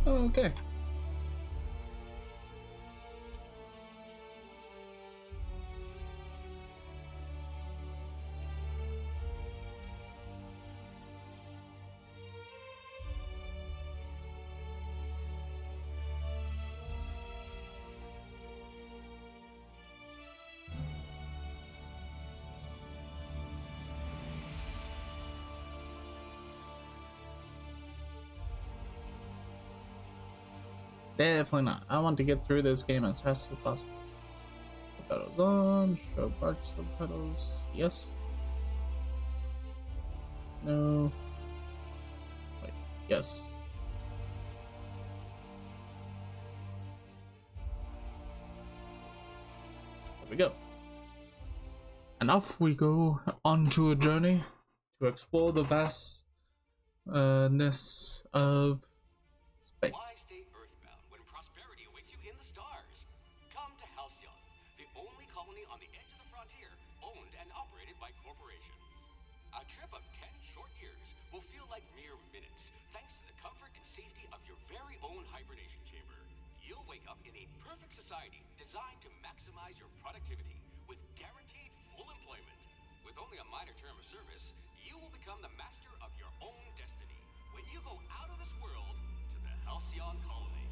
Okay. Definitely not. I want to get through this game as fast as possible. Subtitles on, show bark subtitles. Yes. No. Wait. Yes. There we go. And off we go onto a journey to explore the vastness of space. Why stay earthbound when prosperity awaits you in the stars? Come to Halcyon, the only colony on the edge of the frontier, owned and operated by corporations. A trip of 10 short years will feel like mere minutes, thanks to the comfort and safety of your very own hibernation chamber. You'll wake up in a perfect society designed to maximize your productivity with guaranteed full employment. With only a minor term of service, you will become the master of your own destiny when you go out of this world to the Halcyon colony.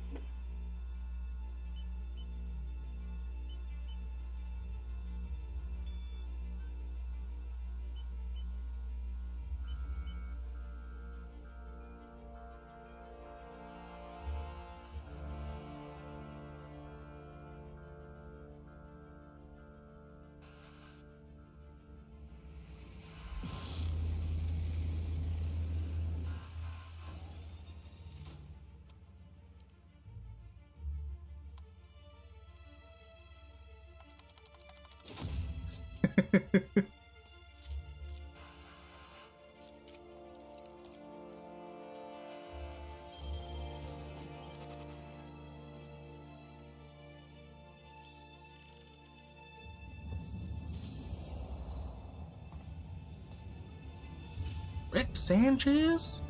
Rick Sanchez?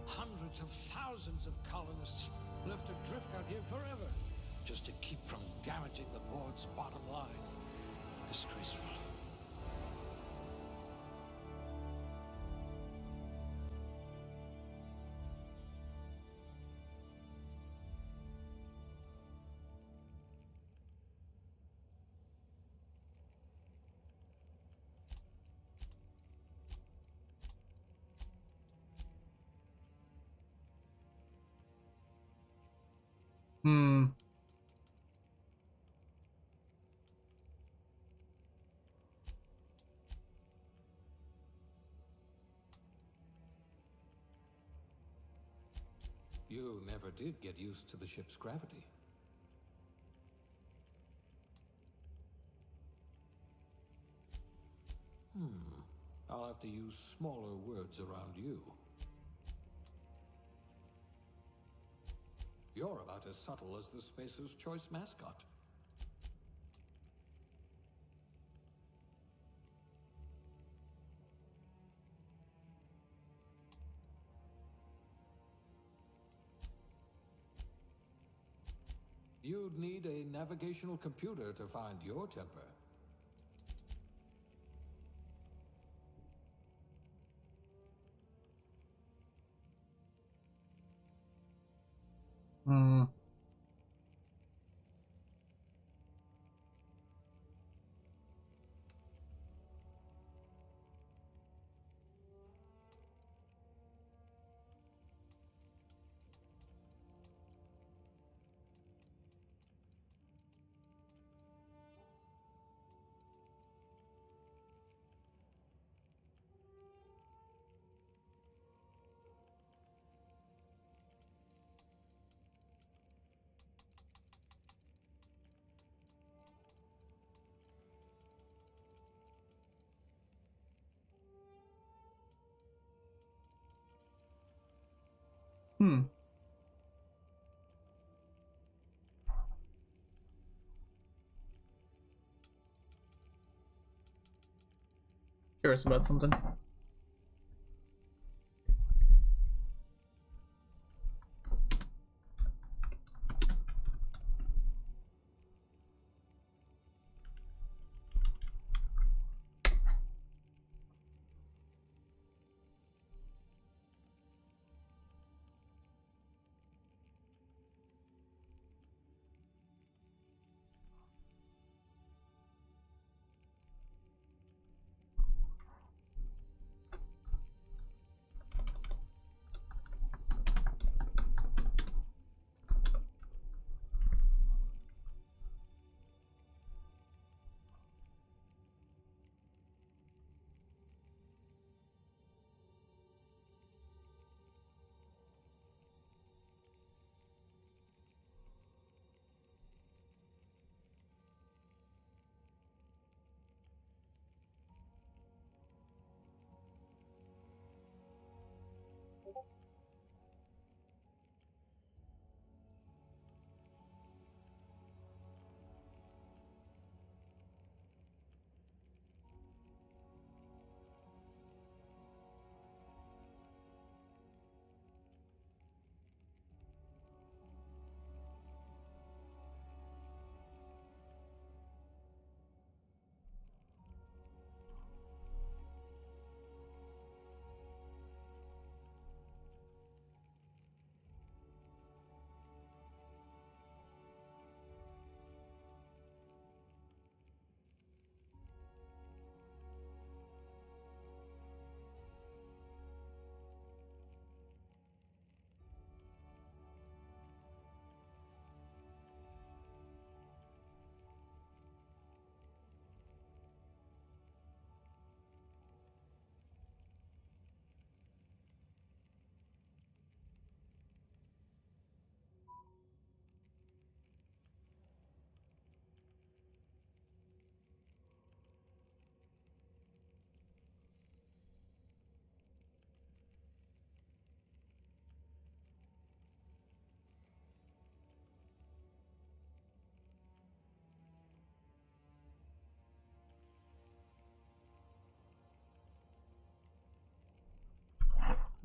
Hundreds of thousands of colonists left adrift out here forever, just to keep from damaging the board's bottom line. Disgraceful. Hmm. You never did get used to the ship's gravity. I'll have to use smaller words around you. You're about as subtle as the Spacer's Choice mascot. You'd need a navigational computer to find your temper. Hmm. Hmm. Curious about something.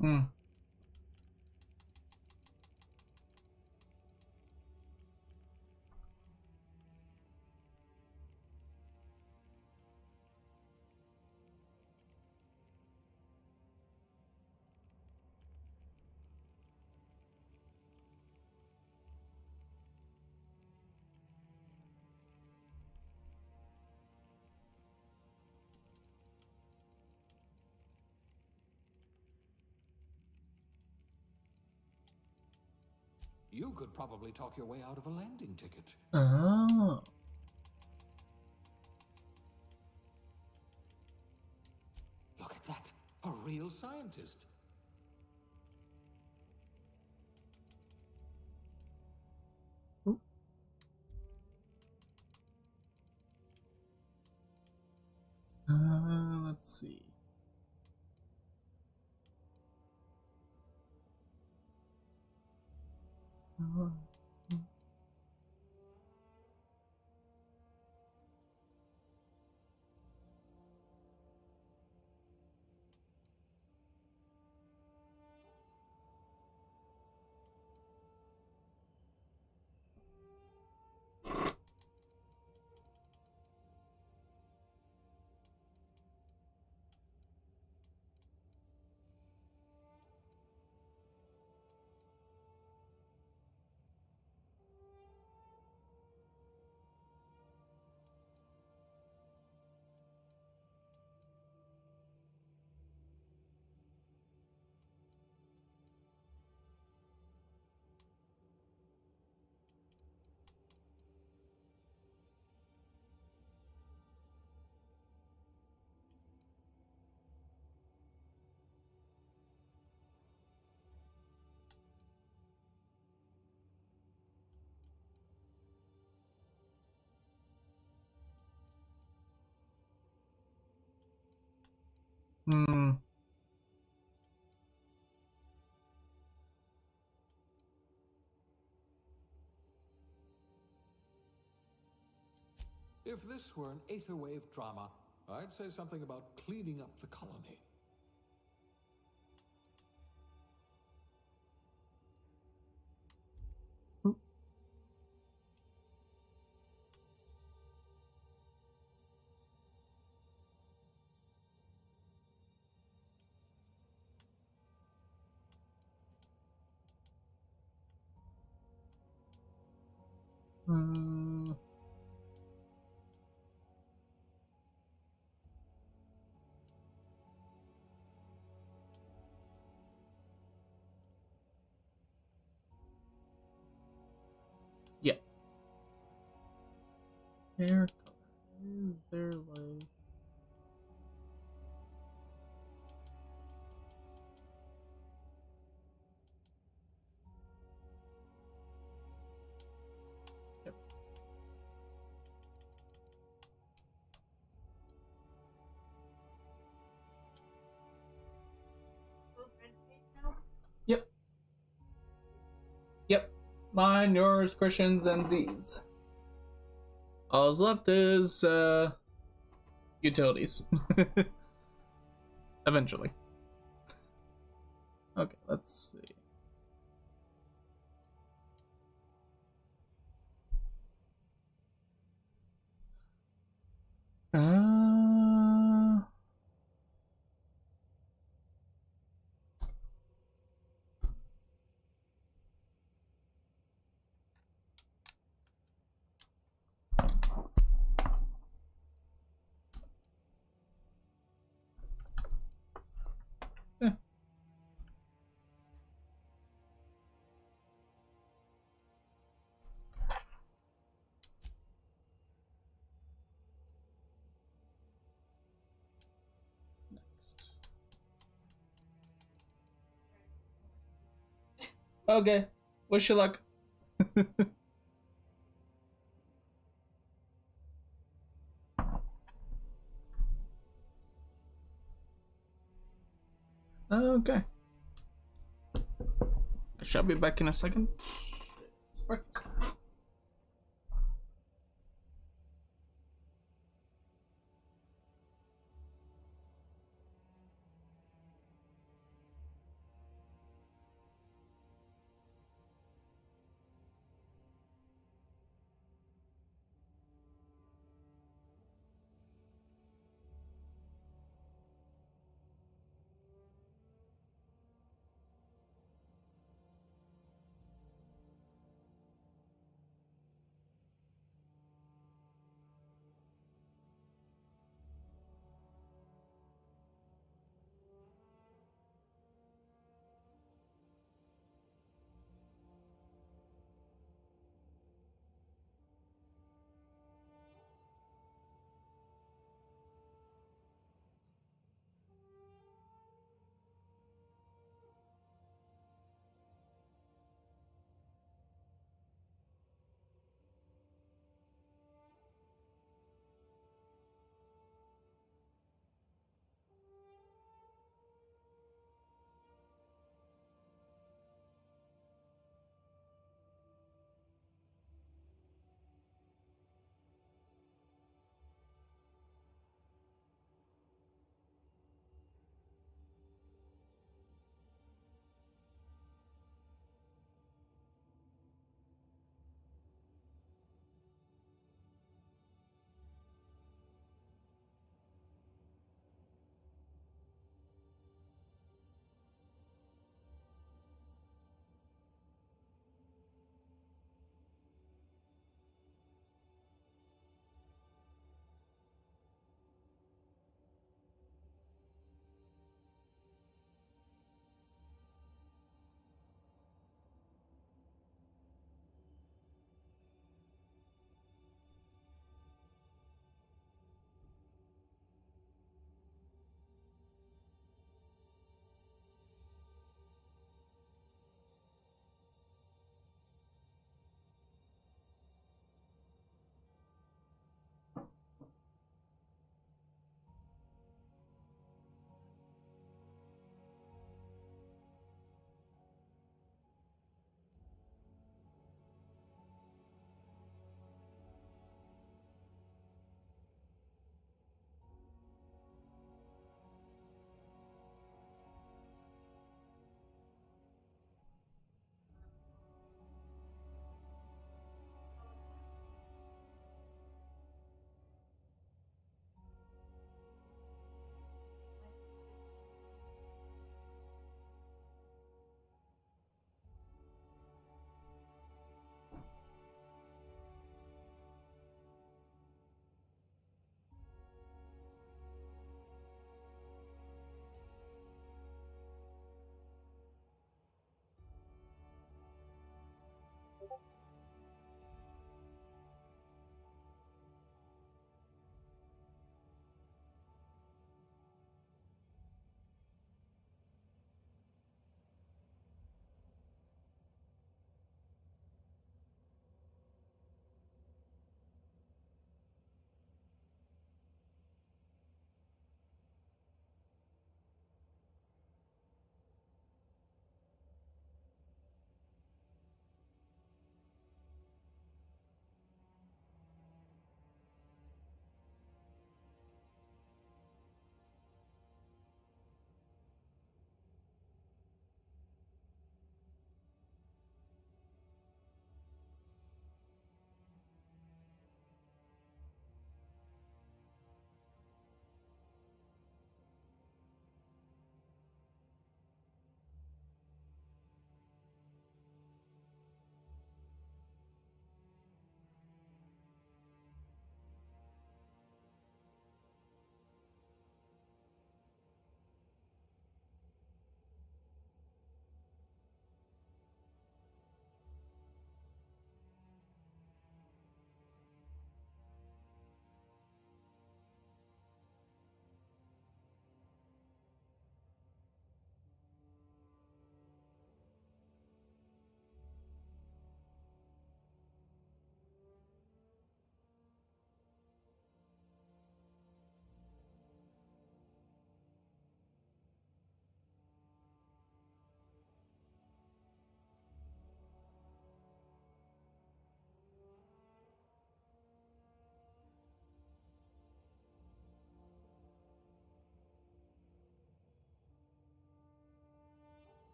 Hmm. You could probably talk your way out of a landing ticket. Oh. Look at that. A real scientist. Ooh. Let's see. Uh, hmm. If this were an aetherwave drama, I'd say something about cleaning up the colony. Hmm. Yeah. Hair color. Is there like... Yep. Yep. Yep. Mine, yours, Christian's, and Z's. All that's left is utilities. Eventually. Okay, let's see. Uh, eh. Next. Okay. Wish you luck. Okay. I shall be back in a second.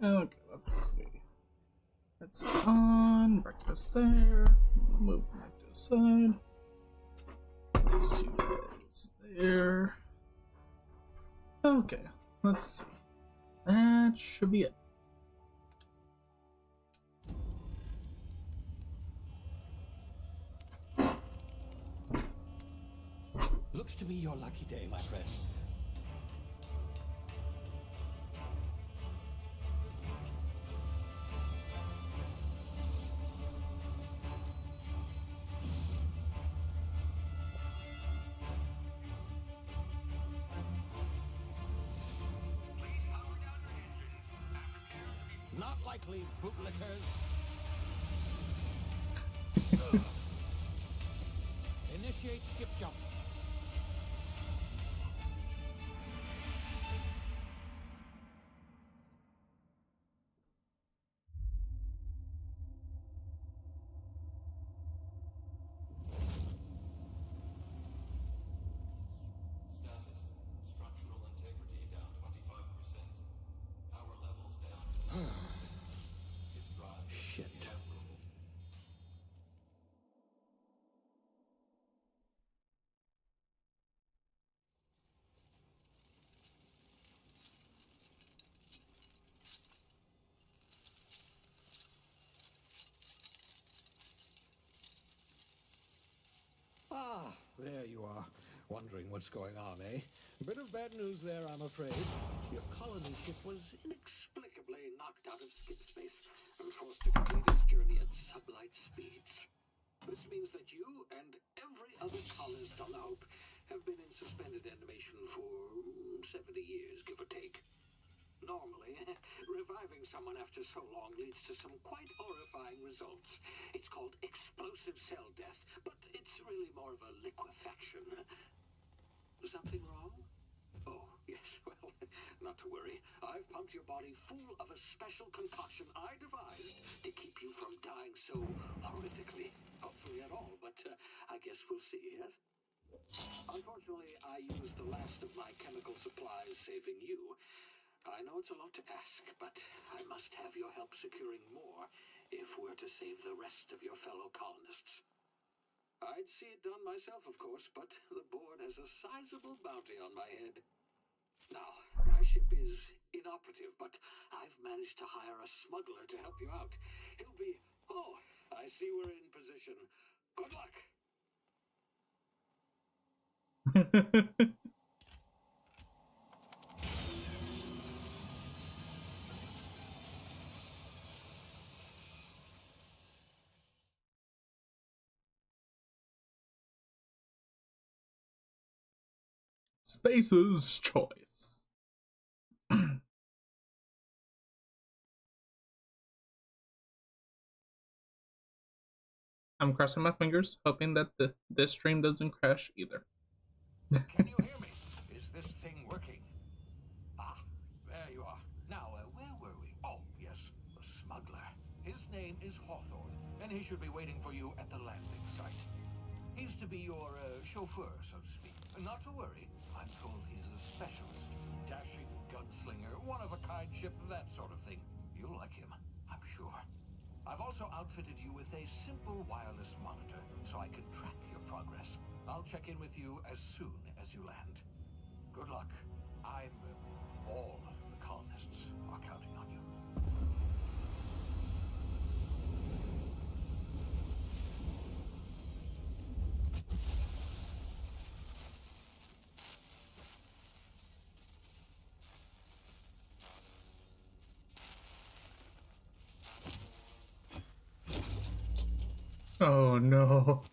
Okay, let's see. That's on. Breakfast there. Move back to the side. Place you guys there. Okay, let's see. That should be it. Looks to be your lucky day, my friend. Not likely, bootlickers. Initiate skip jump. Status. Structural integrity down 25%. Power levels down. Hit drive. Shit. Inoperable. Ah, there you are. Wondering what's going on, eh? Bit of bad news there, I'm afraid. Your colony ship was inexplicably knocked out of skip space and forced to complete its journey at sublight speeds. This means that you and every other colonist on the Hope have been in suspended animation for 70 years, give or take. Normally, reviving someone after so long leads to some quite horrifying results. It's called explosive cell death, but it's really more of a liquefaction. Something wrong? Oh, yes, well, not to worry. I've pumped your body full of a special concoction I devised to keep you from dying so horrifically. Hopefully at all, but I guess we'll see, yes? Unfortunately, I used the last of my chemical supplies saving you. I know it's a lot to ask, but I must have your help securing more if we're to save the rest of your fellow colonists. I'd see it done myself, of course, but the board has a sizable bounty on my head. Now, my ship is inoperative, but I've managed to hire a smuggler to help you out. He'll be... Oh, I see we're in position. Good luck! Space's choice. I'm crossing my fingers, hoping that this stream doesn't crash either. Can you hear me? Is this thing working? Ah, there you are. Now, where were we? Oh, yes, the smuggler. His name is Hawthorne, and he should be waiting for you at the landing site. He's to be your chauffeur, so to speak. Not to worry, I'm told he's a specialist. Dashing gunslinger, one-of-a-kind ship, that sort of thing. You'll like him, I'm sure. I've also outfitted you with a simple wireless monitor, so I can track your progress. I'll check in with you as soon as you land. Good luck. All the colonists are counting on you. Oh no.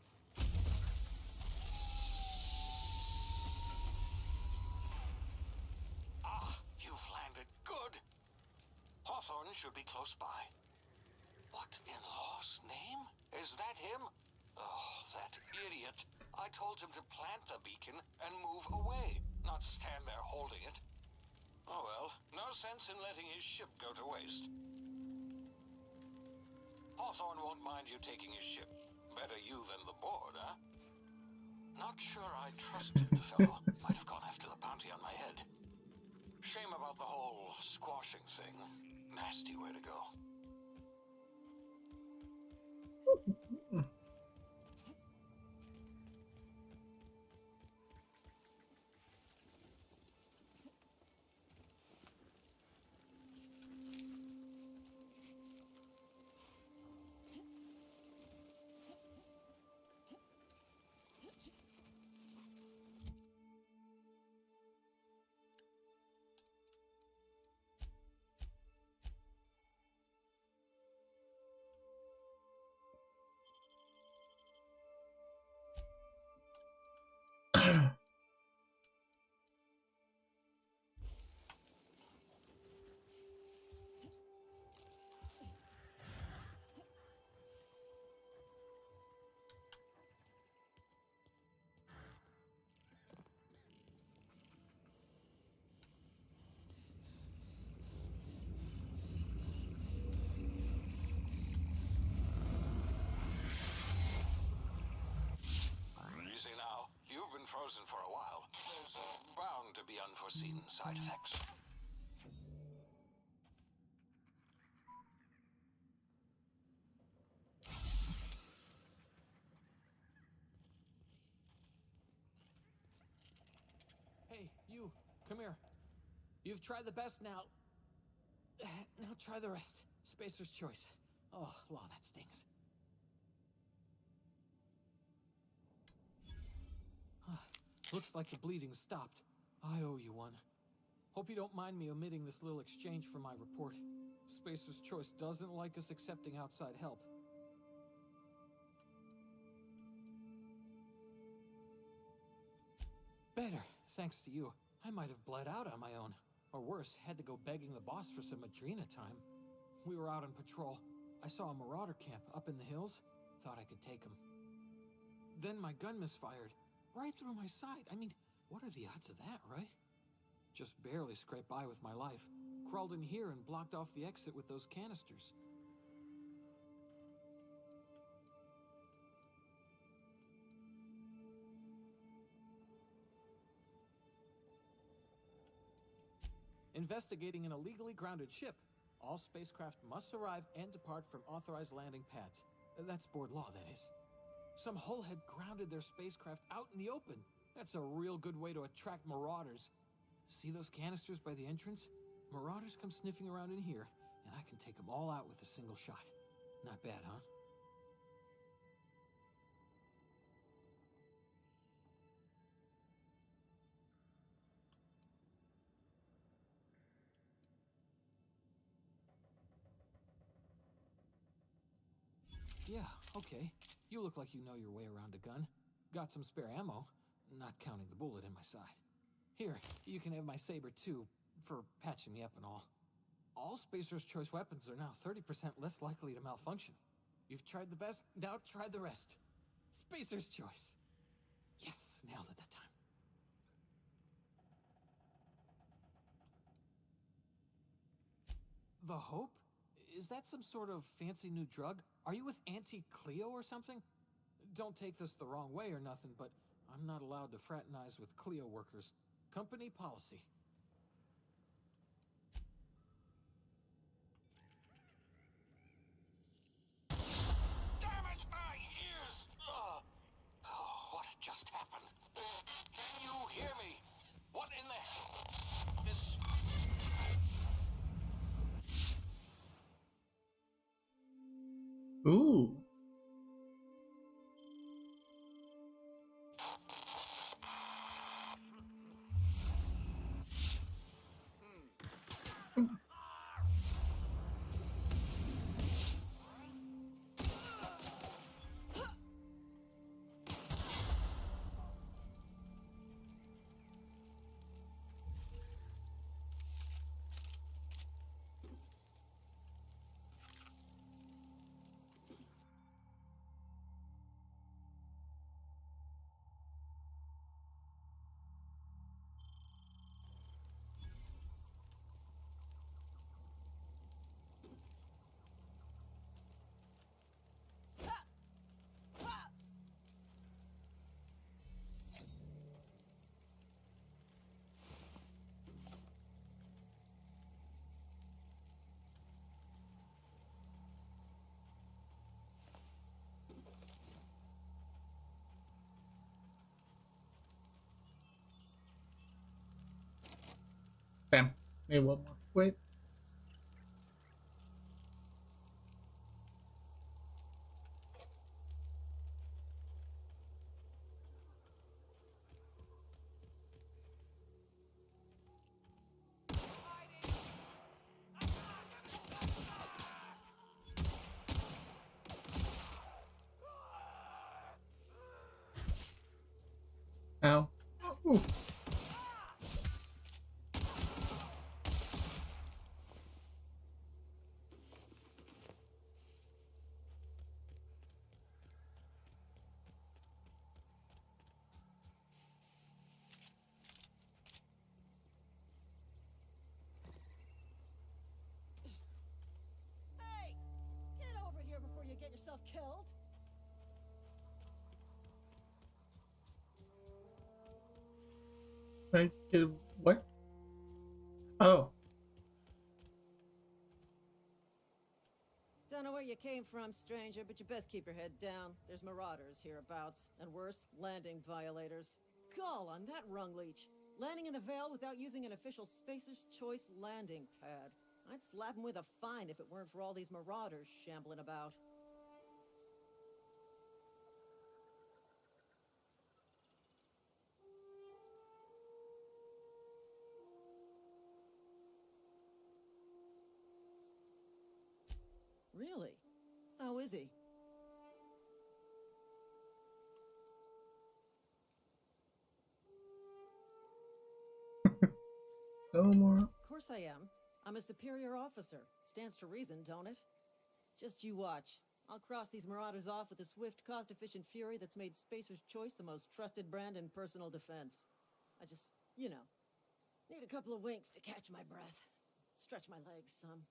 Ah, you've landed good. Hawthorne should be close by. What in law's name? Is that him? Oh, that idiot. I told him to plant the beacon and move away, not stand there holding it. Oh well, no sense in letting his ship go to waste. Hawthorne won't mind you taking his ship. Better you than the board, huh? Not sure I trusted the fellow. Might have gone after the bounty on my head. Shame about the whole squashing thing. Nasty. You see now, you've been frozen for a while. There's bound to be unforeseen side effects. Hey, you, come here. You've tried the best now. Now try the rest. Spacer's choice. Oh, law, that stings. Looks like the bleeding stopped. I owe you one. Hope you don't mind me omitting this little exchange for my report. Spacer's choice doesn't like us accepting outside help. Better, thanks to you. I might have bled out on my own. Or worse, had to go begging the boss for some Adrena time. We were out on patrol. I saw a marauder camp up in the hills. Thought I could take him. Then my gun misfired. Right through my side. I mean, what are the odds of that, right? Just barely scraped by with my life. Crawled in here and blocked off the exit with those canisters. Investigating an illegally grounded ship. All spacecraft must arrive and depart from authorized landing pads. That's board law, that is. Some hull had grounded their spacecraft out in the open. That's a real good way to attract marauders. See those canisters by the entrance? Marauders come sniffing around in here, and I can take them all out with a single shot. Not bad, huh? Yeah, okay. You look like you know your way around a gun. Got some spare ammo, not counting the bullet in my side. Here, you can have my saber too, for patching me up and all. All Spacer's Choice weapons are now 30% less likely to malfunction. You've tried the best, now try the rest. Spacer's Choice. Yes, nailed it that time. The Hope? Is that some sort of fancy new drug? Are you with Auntie Cleo or something? Don't take this the wrong way or nothing, but I'm not allowed to fraternize with Cleo workers. Company policy. Damage my ears! Oh, what just happened? Can you hear me? What in the hell? This... Ooh. Bam. Maybe one more. Wait. Ow. Ooh. Hey! Get over here before you get yourself killed! I get what? Oh. Don't know where you came from, stranger, but you best keep your head down. There's marauders hereabouts, and worse, landing violators. Call on that rung leech. Landing in the Vale without using an official Spacer's Choice landing pad. I'd slap him with a fine if it weren't for all these marauders shambling about. Really? How is he? No more. Of course I am. I'm a superior officer. Stands to reason, don't it? Just you watch. I'll cross these marauders off with a swift, cost-efficient fury that's made Spacer's Choice the most trusted brand in personal defense. I just, you know, need a couple of winks to catch my breath. Stretch my legs some.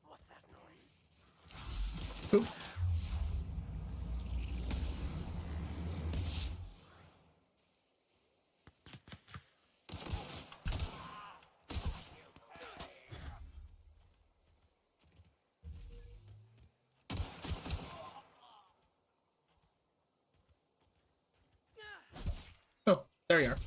What's that noise? Oop. Oh, there you are.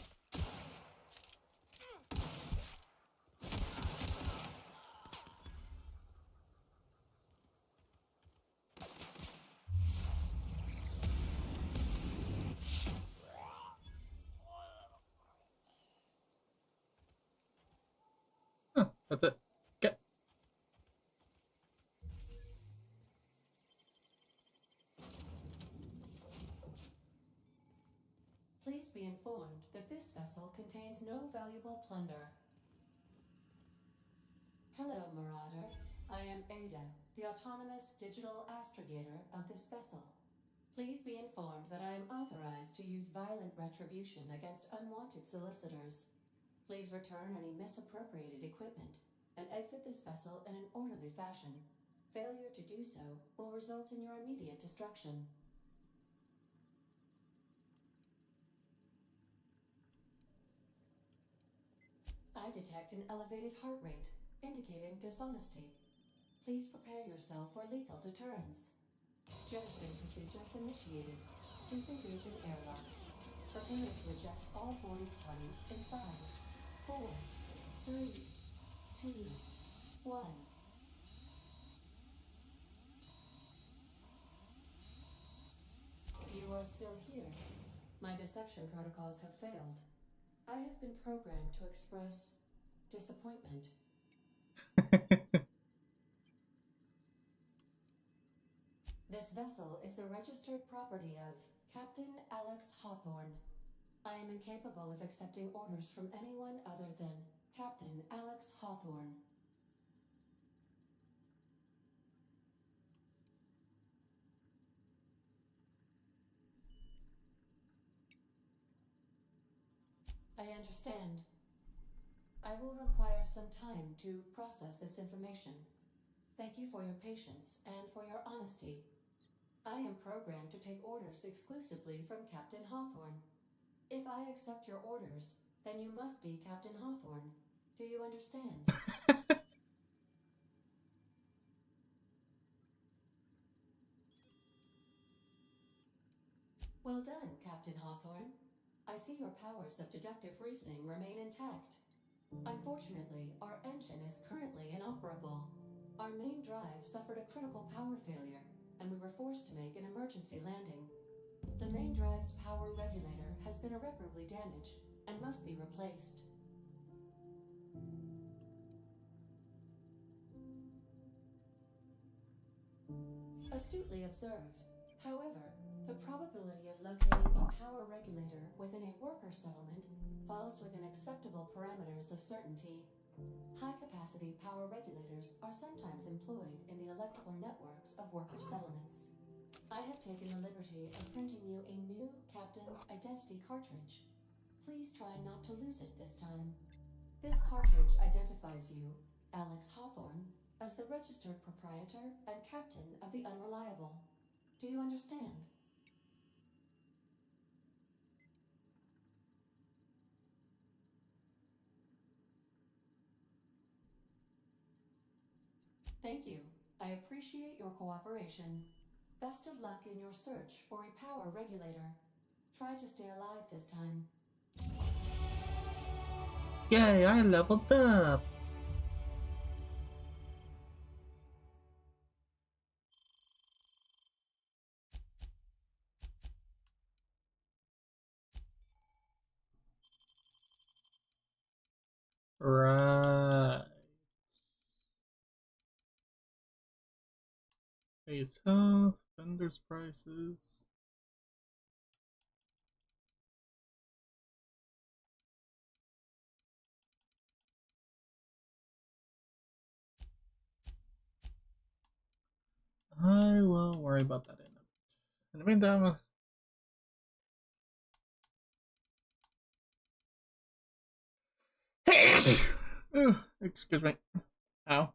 Huh, that's it. Get. Please be informed that this vessel contains no valuable plunder. Hello, Marauder. I am Ada, the autonomous digital astrogator of this vessel. Please be informed that I am authorized to use violent retribution against unwanted solicitors. Please return any misappropriated equipment and exit this vessel in an orderly fashion. Failure to do so will result in your immediate destruction. I detect an elevated heart rate, indicating dishonesty. Please prepare yourself for lethal deterrence. Jettison procedures initiated. Disengage in airlocks. Prepare to eject all boarding parties in 5, 4, 3, 2, 1. You are still here. My deception protocols have failed. I have been programmed to express disappointment. This vessel is the registered property of Captain Alex Hawthorne. I am incapable of accepting orders from anyone other than Captain Alex Hawthorne. I understand. I will require some time to process this information. Thank you for your patience and for your honesty. I am programmed to take orders exclusively from Captain Hawthorne. If I accept your orders, then you must be Captain Hawthorne. Do you understand? Well done, Captain Hawthorne. I see your powers of deductive reasoning remain intact. Unfortunately, our engine is currently inoperable. Our main drive suffered a critical power failure, and we were forced to make an emergency landing. The main drive's power regulator has been irreparably damaged and must be replaced. Astutely observed. However, the probability of locating a power regulator within a worker settlement falls within acceptable parameters of certainty. High-capacity power regulators are sometimes employed in the electrical networks of worker settlements. I have taken the liberty of printing you a new Captain's Identity cartridge. Please try not to lose it this time. This cartridge identifies you, Alex Hawthorne, as the registered proprietor and captain of the Unreliable. Do you understand? Thank you. I appreciate your cooperation. Best of luck in your search for a power regulator. Try to stay alive this time. Yay, I leveled up! Right. Base health, vendors prices. I will worry about that in the meantime. Excuse me. Ow.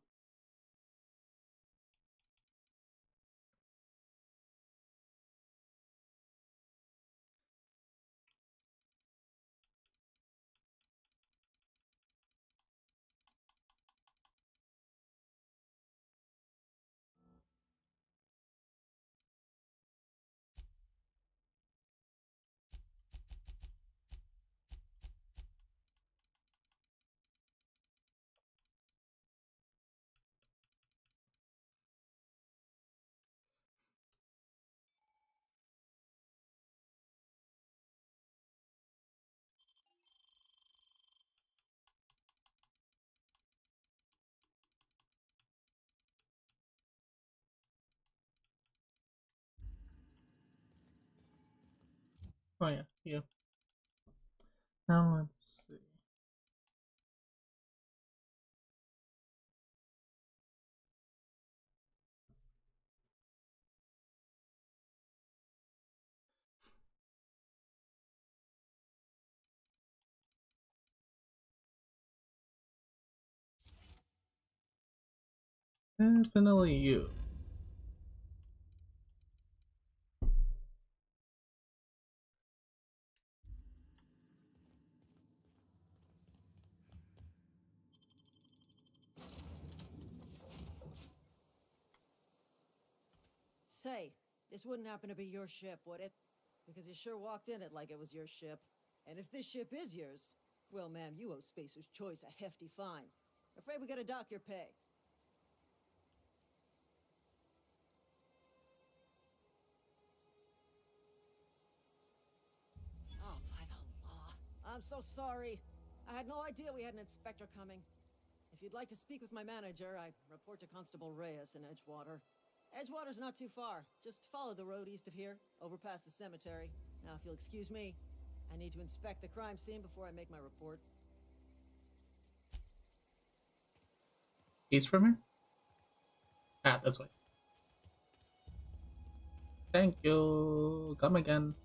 Oh yeah, yeah. Now let's see. Definitely you. Say, this wouldn't happen to be your ship, would it? Because you sure walked in it like it was your ship. And if this ship is yours, well, ma'am, you owe Spacer's Choice a hefty fine. Afraid we gotta dock your pay. Oh, by the law. I'm so sorry. I had no idea we had an inspector coming. If you'd like to speak with my manager, I report to Constable Reyes in Edgewater. Edgewater's not too far. Just follow the road east of here, over past the cemetery. Now, if you'll excuse me, I need to inspect the crime scene before I make my report. East from here? Ah, this way. Thank you. Come again.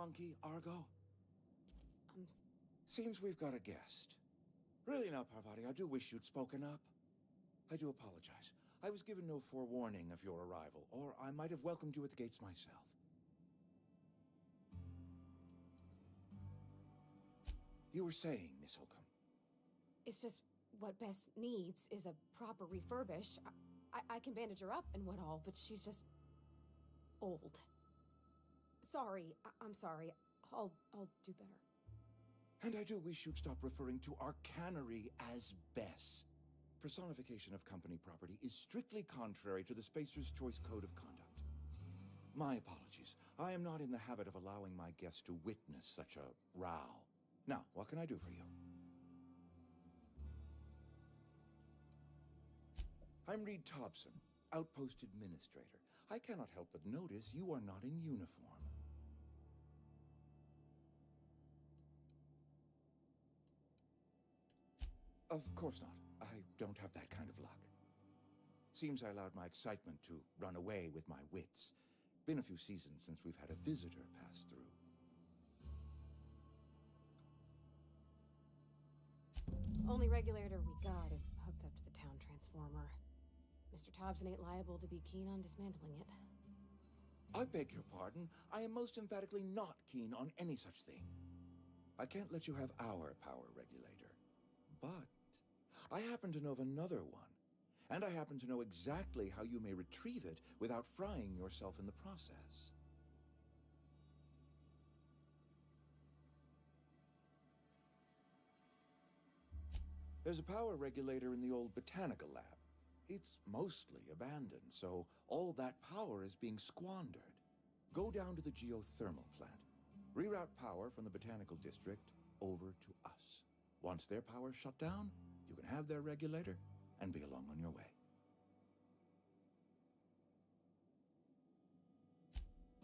monkey, Argo? I'm Seems we've got a guest. Really now, Parvati, I do wish you'd spoken up. I do apologize. I was given no forewarning of your arrival, or I might have welcomed you at the gates myself. You were saying, Miss Holcomb. It's just what Bess needs is a proper refurbish. I can bandage her up and what all, but she's just old. Sorry, I'm sorry. I'll do better. And I do wish you'd stop referring to our cannery as Bess. Personification of company property is strictly contrary to the Spacer's Choice Code of Conduct. My apologies. I am not in the habit of allowing my guests to witness such a row. Now, what can I do for you? I'm Reed Thompson, Outpost Administrator. I cannot help but notice you are not in uniform. Of course not. I don't have that kind of luck. Seems I allowed my excitement to run away with my wits. Been a few seasons since we've had a visitor pass through. Only regulator we got is hooked up to the town transformer. Mr. Thompson ain't liable to be keen on dismantling it. I beg your pardon. I am most emphatically not keen on any such thing. I can't let you have our power regulator. But I happen to know of another one. And I happen to know exactly how you may retrieve it without frying yourself in the process. There's a power regulator in the old botanical lab. It's mostly abandoned, so all that power is being squandered. Go down to the geothermal plant. Reroute power from the botanical district over to us. Once their power's shut down, you can have their regulator and be along on your way.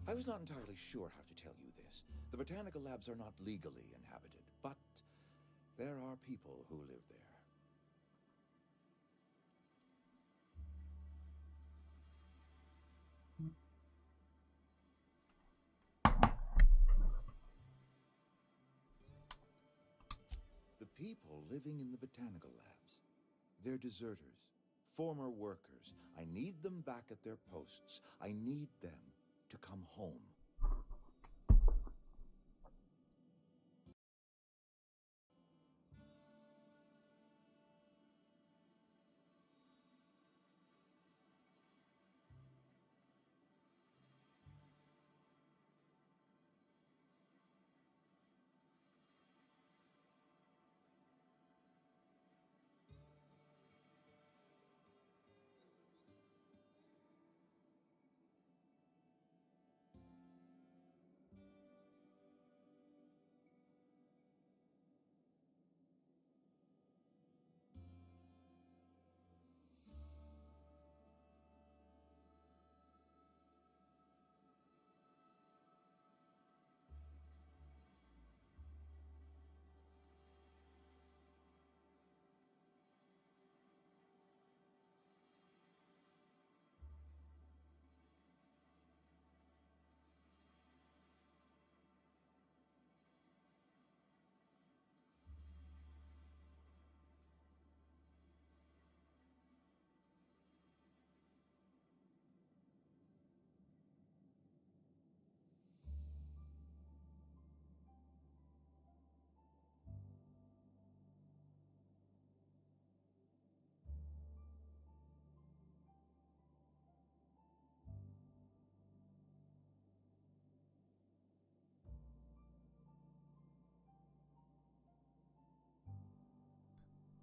I was not entirely sure how to tell you this. The botanical labs are not legally inhabited, but there are people who live there. The people living in the botanical labs. They're deserters, former workers. I need them back at their posts. I need them to come home.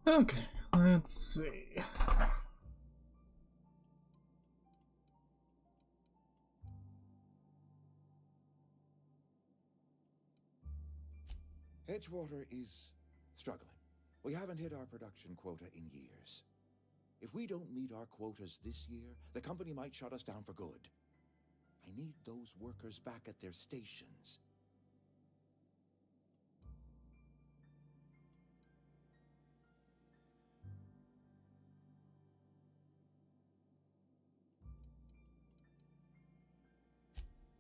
Okay, let's see. Edgewater is struggling. We haven't hit our production quota in years. If we don't meet our quotas this year, the company might shut us down for good. I need those workers back at their stations.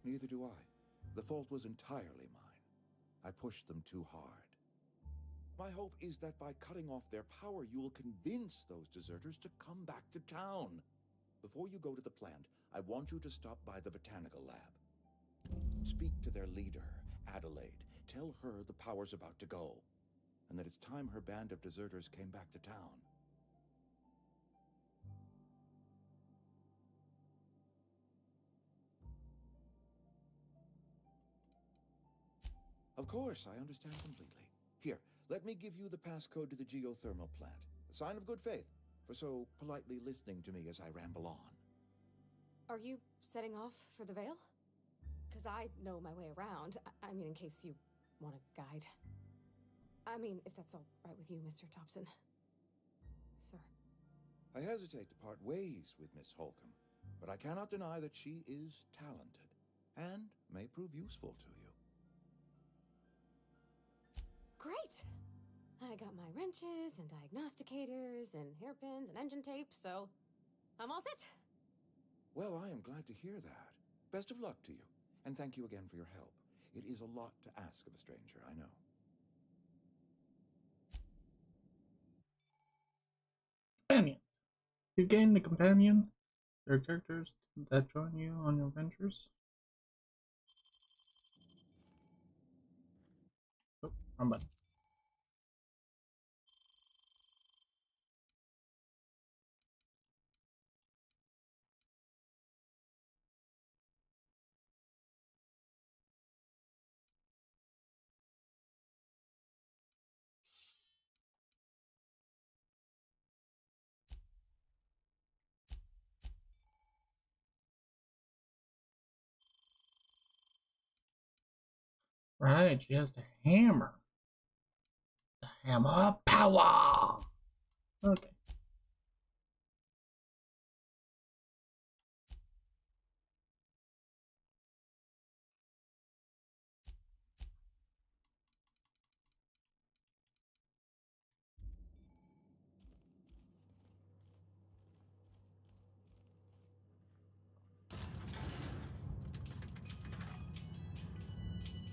Neither do I. The fault was entirely mine. I pushed them too hard. My hope is that by cutting off their power, you will convince those deserters to come back to town. Before you go to the plant, I want you to stop by the botanical lab. Speak to their leader, Adelaide. Tell her the power's about to go, and that it's time her band of deserters came back to town. Of course, I understand completely. Here, let me give you the passcode to the geothermal plant. A sign of good faith for so politely listening to me as I ramble on. Are you setting off for the Vale? Because I know my way around. I mean, in case you want a guide. I mean, if that's all right with you, Mr. Thompson. Sir. I hesitate to part ways with Miss Holcomb, but I cannot deny that she is talented and may prove useful to you. Great! I got my wrenches and diagnosticators and hairpins and engine tape, so I'm all set. Well, I am glad to hear that. Best of luck to you, and thank you again for your help. It is a lot to ask of a stranger, I know. Companions. You gain a companion. There are characters that join you on your ventures. Oh, wrong button. Right, she has the hammer. The hammer power! Okay.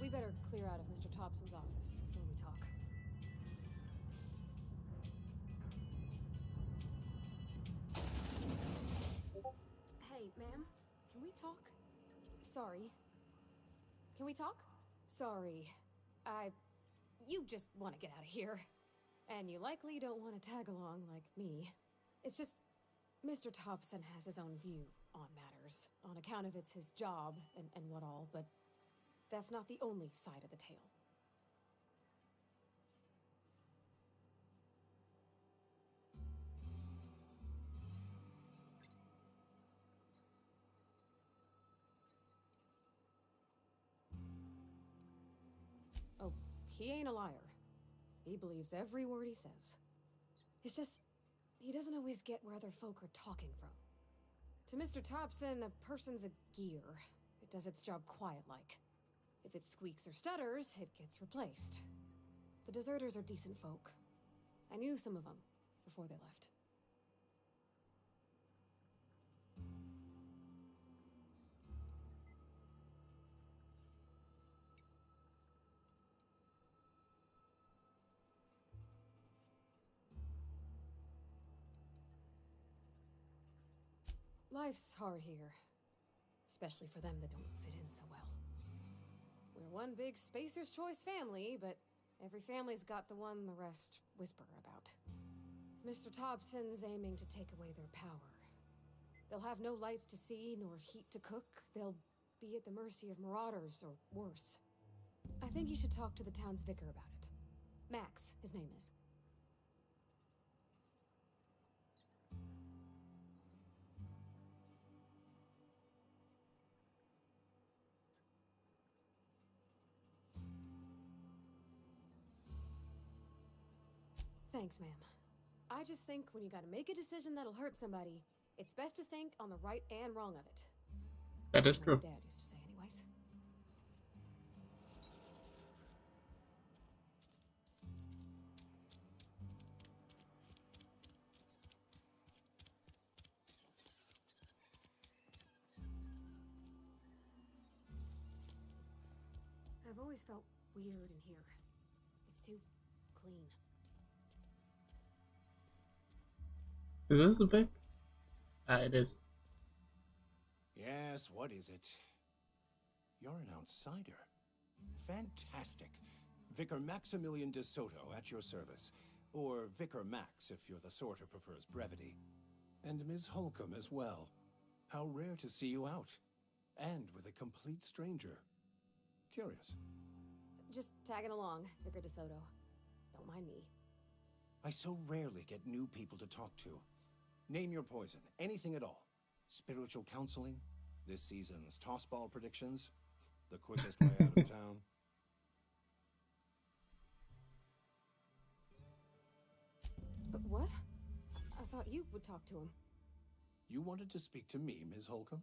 We better clear out of Mr. Thompson's office before we talk. Hey, ma'am, can we talk? Sorry. Can we talk? Sorry. You just want to get out of here. And you likely don't want to tag along like me. It's just, Mr. Thompson has his own view on matters, on account of it's his job and what all, but that's not the only side of the tale. Oh, he ain't a liar. He believes every word he says. It's just, he doesn't always get where other folk are talking from. To Mr. Thompson, a person's a gear. It does its job quiet-like. If it squeaks or stutters, it gets replaced. The deserters are decent folk. I knew some of them before they left. Life's hard here, especially for them that don't fit in so well. We're one big Spacer's Choice family, but every family's got the one the rest whisper about. Mr. Thompson's aiming to take away their power. They'll have no lights to see, nor heat to cook. They'll be at the mercy of marauders, or worse. I think you should talk to the town's vicar about it. Max, his name is. Thanks, ma'am. I just think when you gotta make a decision that'll hurt somebody, it's best to think on the right and wrong of it. That is Like true. my dad used to say anyways. always felt weird in here. It's too clean. Is this a pic? It is. Yes, what is it? You're an outsider. Fantastic. Vicar Maximilian de Soto at your service. Or Vicar Max if you're the sort who prefers brevity. And Ms. Holcomb as well. How rare to see you out. And with a complete stranger. Curious. Just tagging along, Vicar DeSoto. Don't mind me. I so rarely get new people to talk to. Name your poison, anything at all. Spiritual counseling, this season's tossball predictions, the quickest way out of town. But what? I thought you would talk to him. You wanted to speak to me, Ms. Holcomb?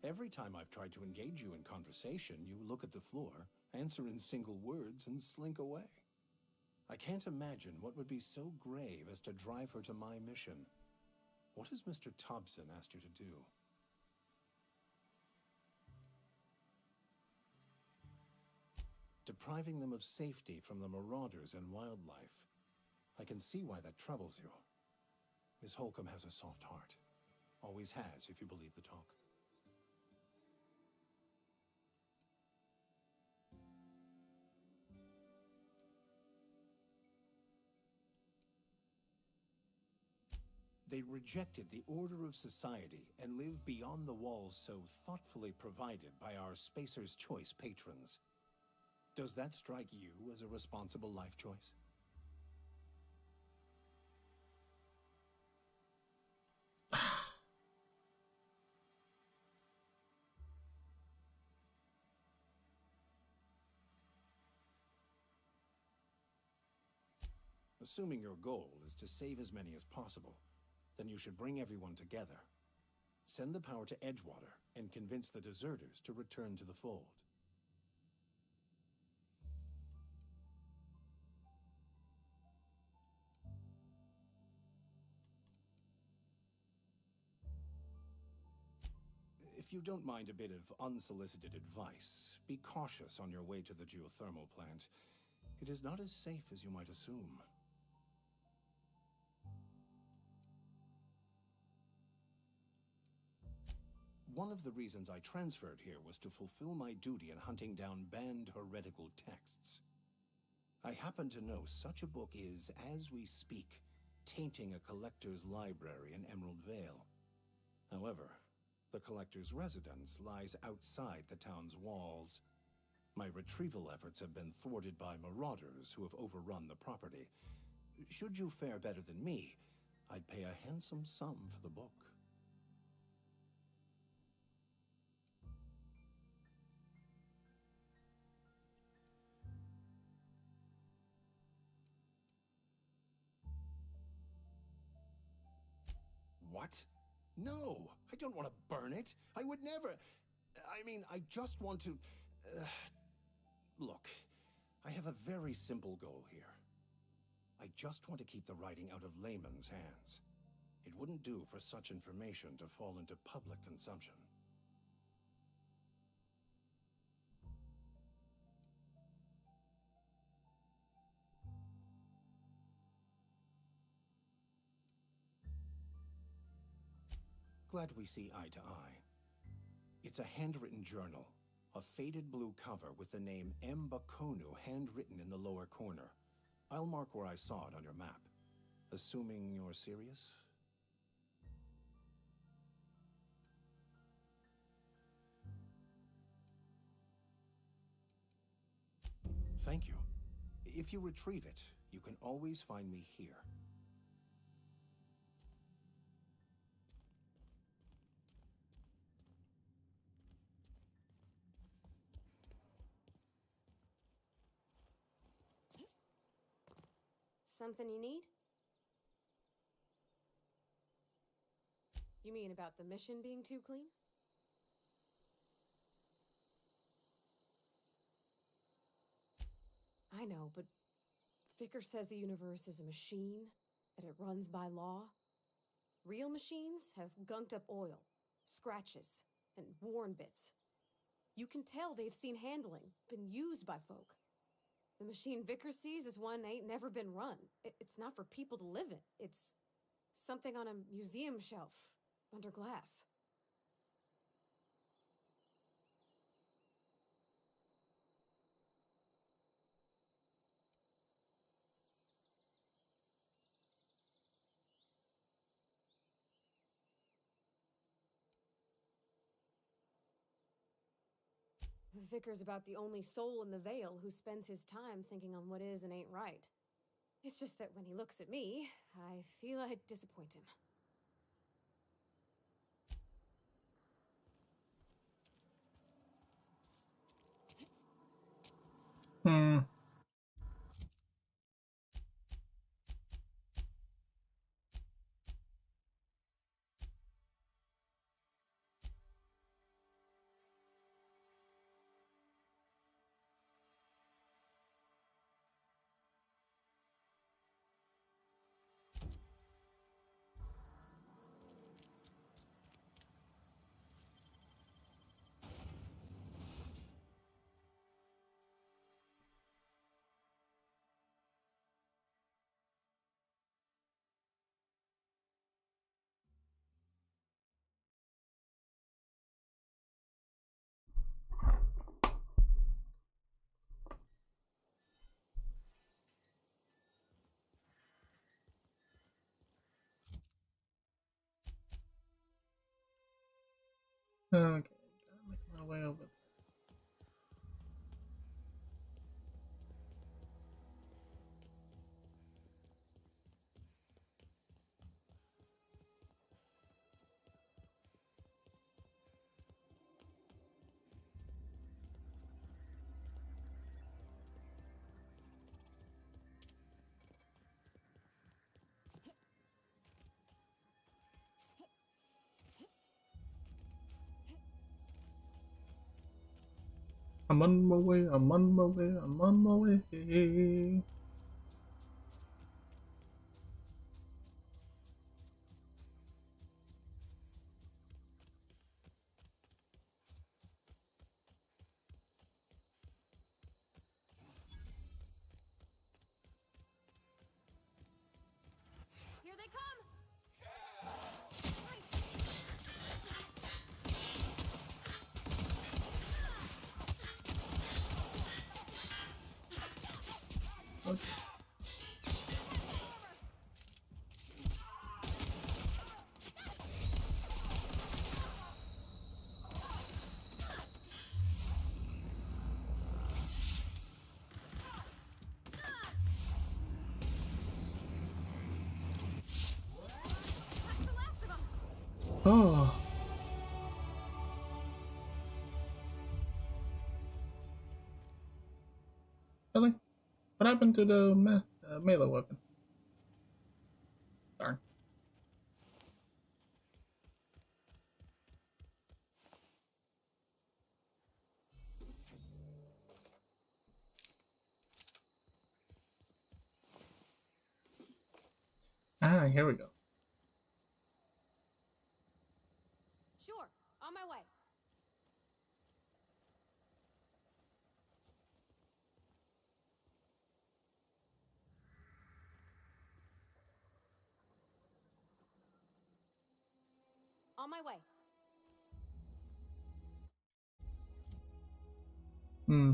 Every time I've tried to engage you in conversation, you look at the floor, answer in single words, and slink away. I can't imagine what would be so grave as to drive her to my mission. What has Mr. Thompson asked you to do? Depriving them of safety from the marauders and wildlife. I can see why that troubles you. Miss Holcomb has a soft heart. Always has, if you believe the talk. They rejected the order of society and live beyond the walls so thoughtfully provided by our Spacer's Choice patrons. Does that strike you as a responsible life choice? Assuming your goal is to save as many as possible, then you should bring everyone together. Send the power to Edgewater and convince the deserters to return to the fold. If you don't mind a bit of unsolicited advice, be cautious on your way to the geothermal plant. It is not as safe as you might assume. One of the reasons I transferred here was to fulfill my duty in hunting down banned heretical texts. I happen to know such a book is, as we speak, tainting a collector's library in Emerald Vale. However, the collector's residence lies outside the town's walls. My retrieval efforts have been thwarted by marauders who have overrun the property. Should you fare better than me, I'd pay a handsome sum for the book. What? No, I don't want to burn it. I would never. I mean, I just want to. Look, I have a very simple goal here. I just want to keep the writing out of layman's hands. It wouldn't do for such information to fall into public consumption. Glad we see eye to eye. It's a handwritten journal, a faded blue cover with the name M. Bakonu handwritten in the lower corner. I'll mark where I saw it on your map. Assuming you're serious? Thank you. If you retrieve it, you can always find me here. Something you need? You mean about the mission being too clean? I know, but Vicar says the universe is a machine, that it runs by law. Real machines have gunked up oil, scratches, and worn bits. You can tell they've seen handling, been used by folk. The machine Vickers sees is one ain't never been run. It's not for people to live in. It's something on a museum shelf, under glass. The Vicar's about the only soul in the Vale who spends his time thinking on what is and ain't right. It's just that when he looks at me, I feel I'd disappoint him. Hmm. Okay, gotta make my way over there. I'm on my way, I'm on my way, I'm on my way. Here they come! Okay. Oh. Really? What happened to the melee weapon? Darn. Ah, here we go. Sure, on my way. On my way. Hmm.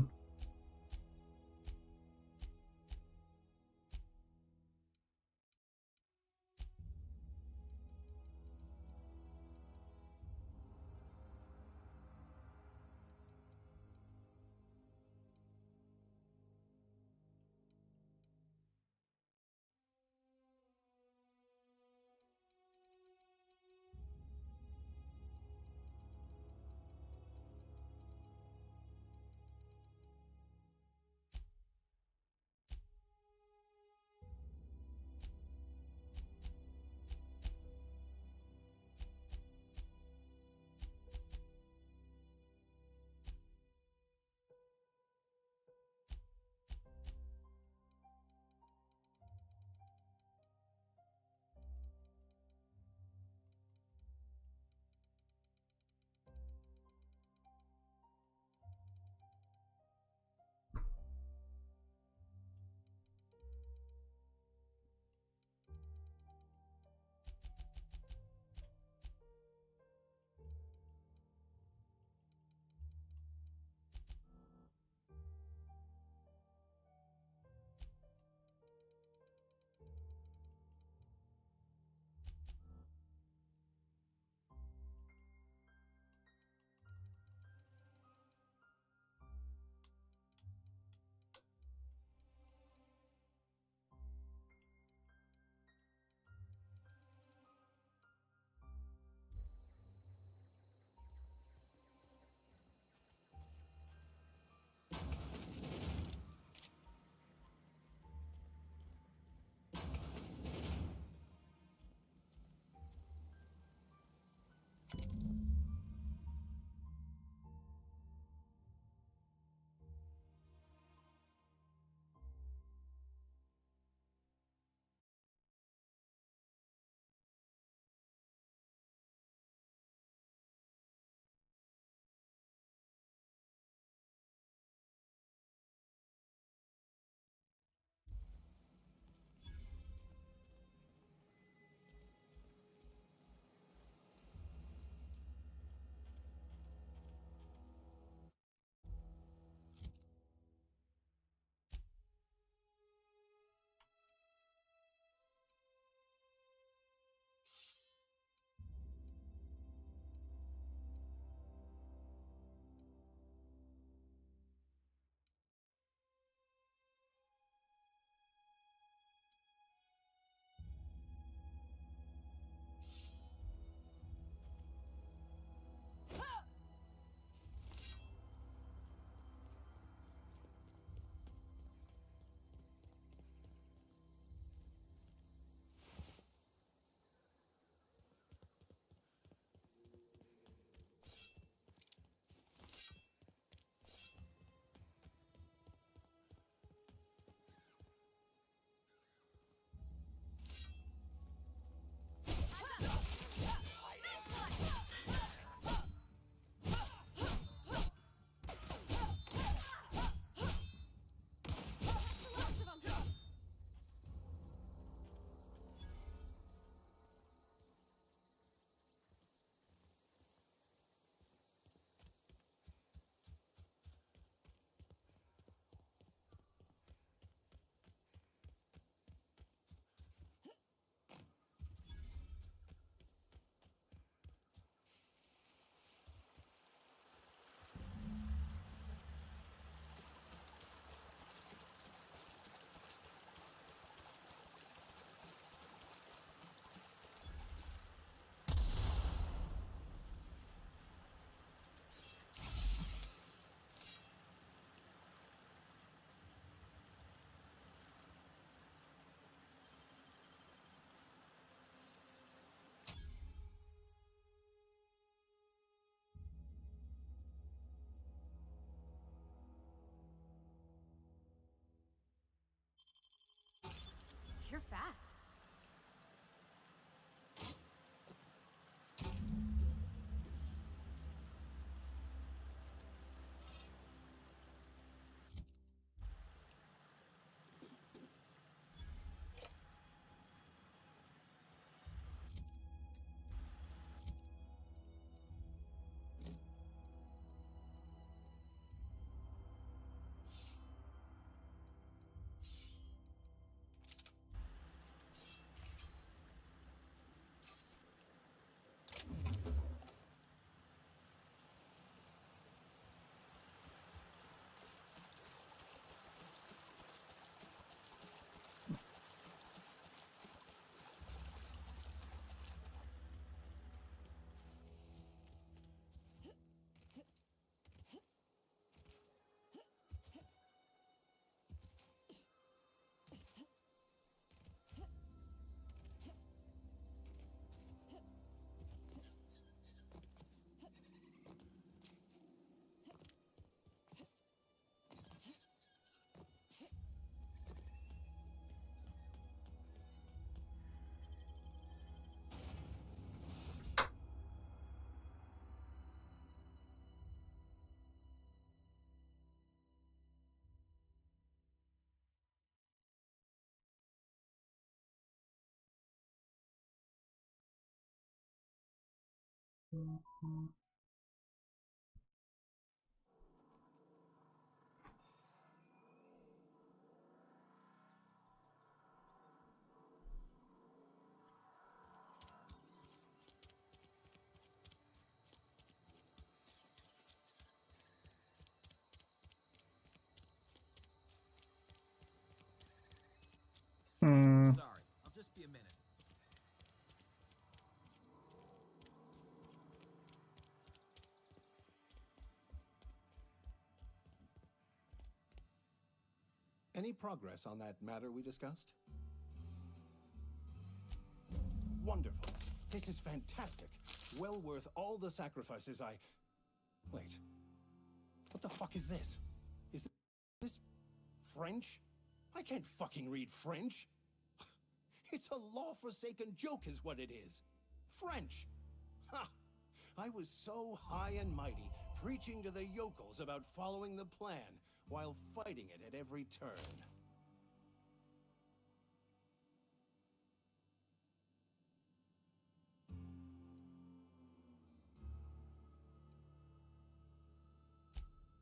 Sorry, I'll just be a minute. Any progress on that matter we discussed? Wonderful. This is fantastic. Well worth all the sacrifices I... Wait. What the fuck is this? Is this French? I can't fucking read French. It's a law-forsaken joke is what it is. French. Ha! I was so high and mighty, preaching to the yokels about following the plan, while fighting it at every turn.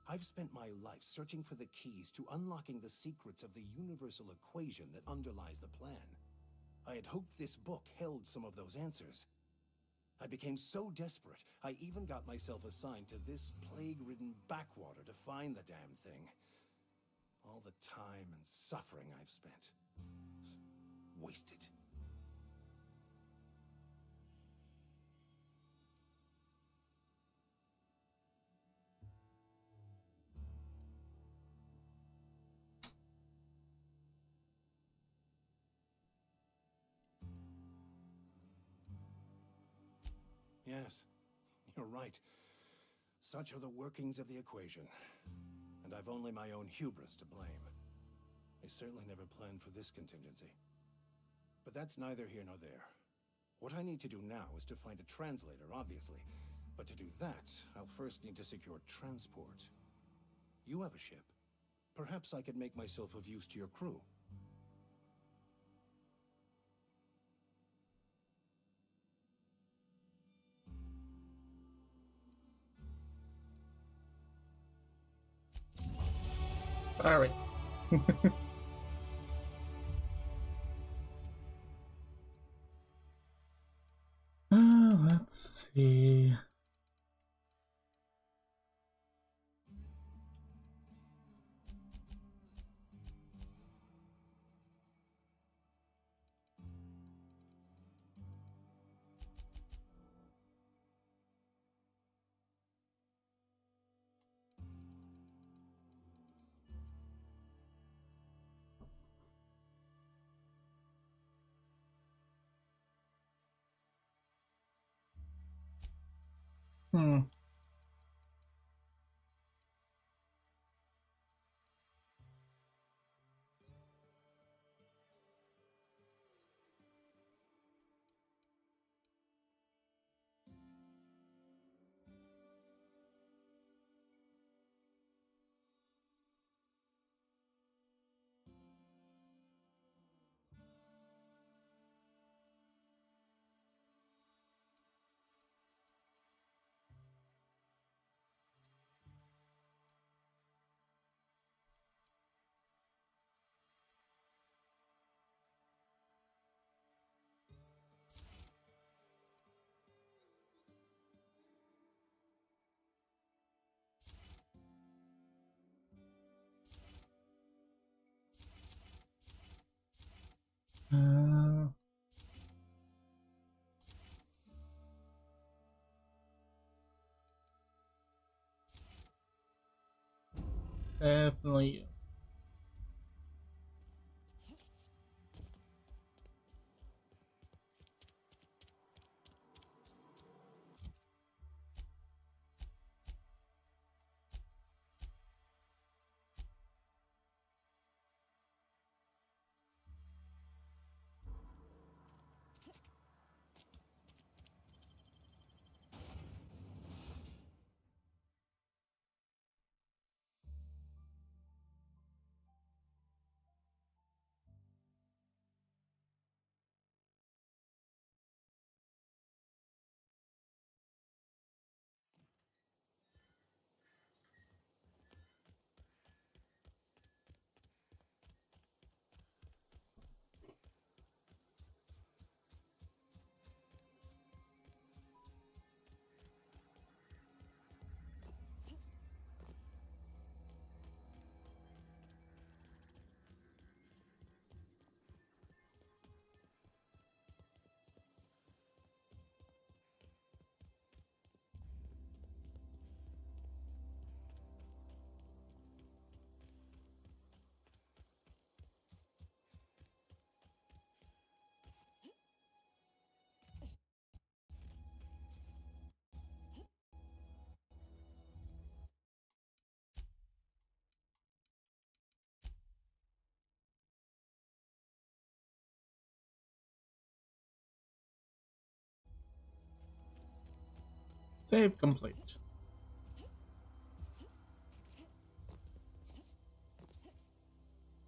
I've spent my life searching for the keys to unlocking the secrets of the universal equation that underlies the plan. I had hoped this book held some of those answers. I became so desperate, I even got myself assigned to this plague-ridden backwater to find the damn thing. All the time and suffering I've spent. Wasted. Yes, you're right. Such are the workings of the equation. And I've only my own hubris to blame. I certainly never planned for this contingency. But that's neither here nor there. What I need to do now is to find a translator, obviously. But to do that, I'll first need to secure transport. You have a ship. Perhaps I could make myself of use to your crew. Sorry. Let's see. Hmm. Definitely. Save complete.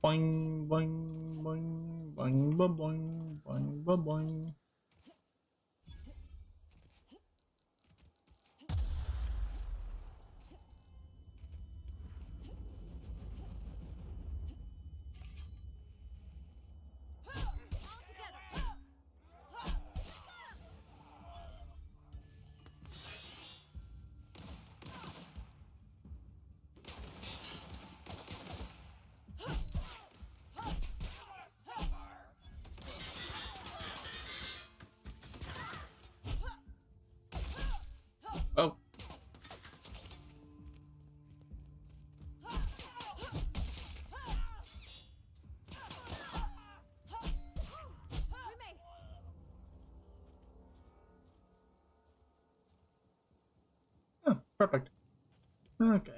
Boing, boing, boing, boing, boing, boing, boing, boing, boing. Oh. Oh, perfect. Okay.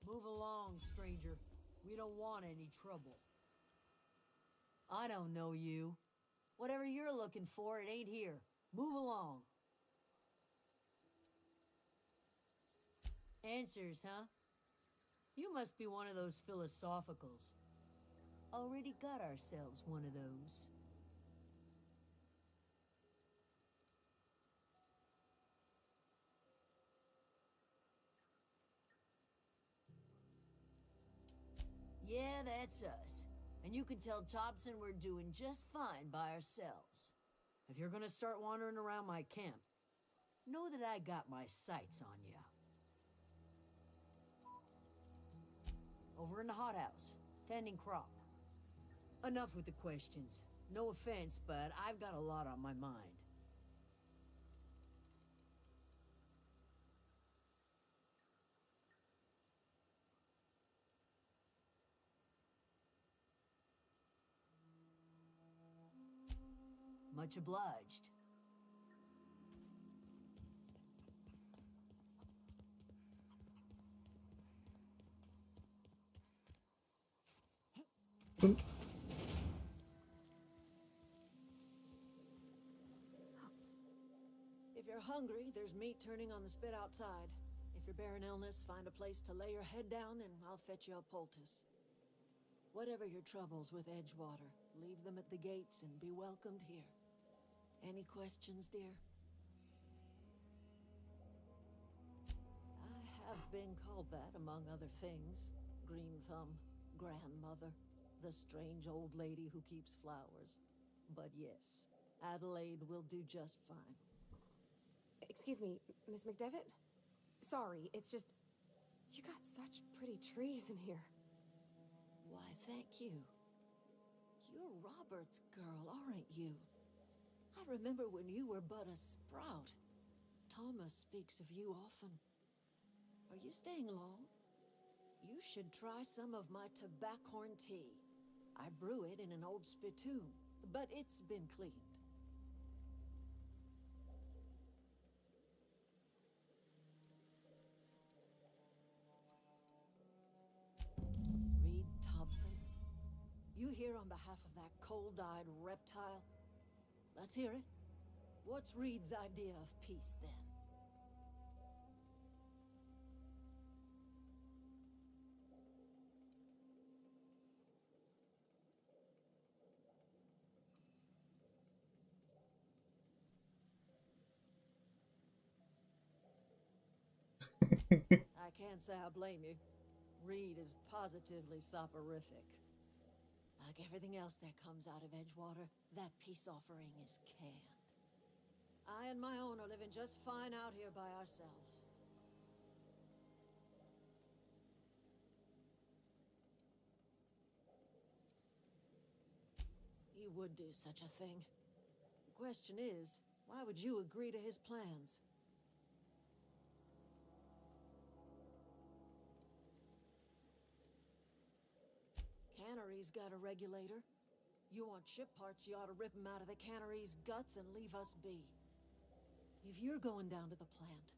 Move along, stranger. We don't want any trouble. I don't know you. Whatever you're looking for, it ain't here. Move along. Answers, huh? You must be one of those philosophicals. Already got ourselves one of those. Yeah, that's us. And you can tell Thompson we're doing just fine by ourselves. If you're gonna start wandering around my camp, know that I got my sights on you. Over in the hothouse, tending crop. Enough with the questions. No offense, but I've got a lot on my mind. Much obliged. If you're hungry, there's meat turning on the spit outside. If you're bearing illness, find a place to lay your head down and I'll fetch you a poultice. Whatever your troubles with Edgewater, leave them at the gates and be welcomed here. Any questions, dear? I have been called that, among other things. Green Thumb, grandmother, the strange old lady who keeps flowers. But yes, Adelaide will do just fine. Excuse me, Miss McDevitt? Sorry, it's just... You got such pretty trees in here. Why, thank you. You're Robert's girl, aren't you? I remember when you were but a sprout. Thomas speaks of you often. Are you staying long? You should try some of my tobaccorn tea. I brew it in an old spittoon, but it's been cleaned. Reed Thompson, you here on behalf of that cold-eyed reptile? Let's hear it. What's Reed's idea of peace, then? I can't say I blame you. Reed is positively soporific. Like everything else that comes out of Edgewater, that peace offering is canned. I and my own are living just fine out here by ourselves. He would do such a thing. The question is, why would you agree to his plans? cannery's got a regulator. You want ship parts, you ought to rip them out of the cannery's guts and leave us be. If you're going down to the plant,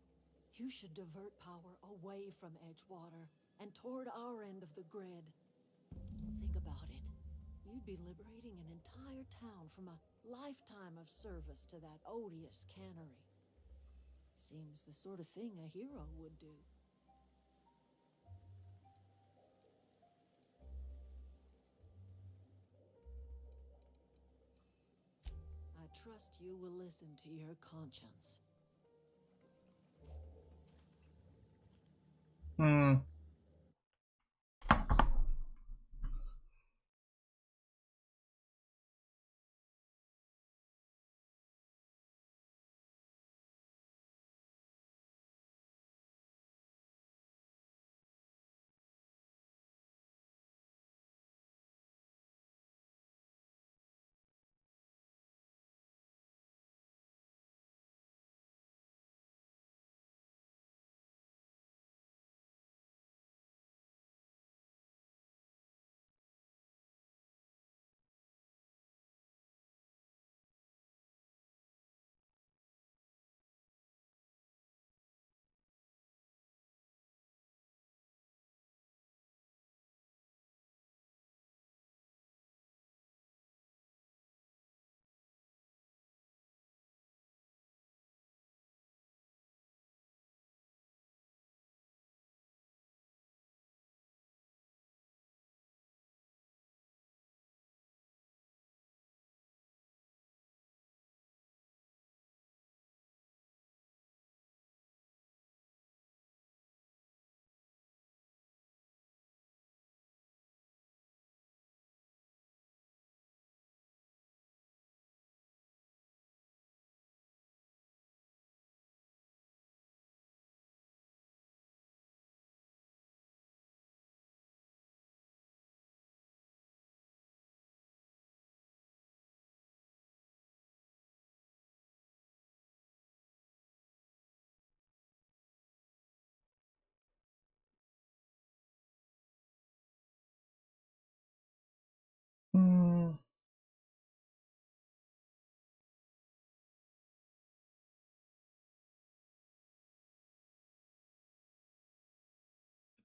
you should divert power away from Edgewater and toward our end of the grid. Think about it. You'd be liberating an entire town from a lifetime of service to that odious cannery. Seems the sort of thing a hero would do. I trust you will listen to your conscience.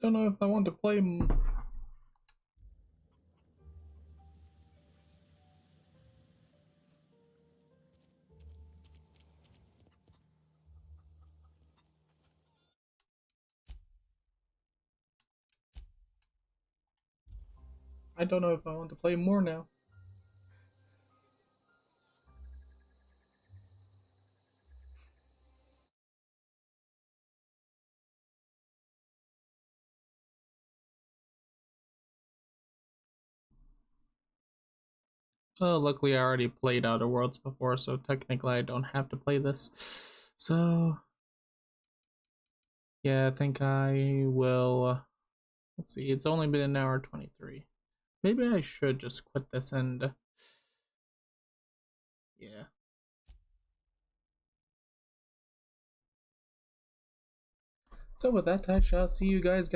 I don't know if I want to play. I don't know if I want to play more now. Luckily I already played Outer Worlds before, so technically I don't have to play this. So, yeah, I think I will. Let's see, it's only been an hour 23. Maybe I should just quit this and. Yeah. So with that, I shall see you guys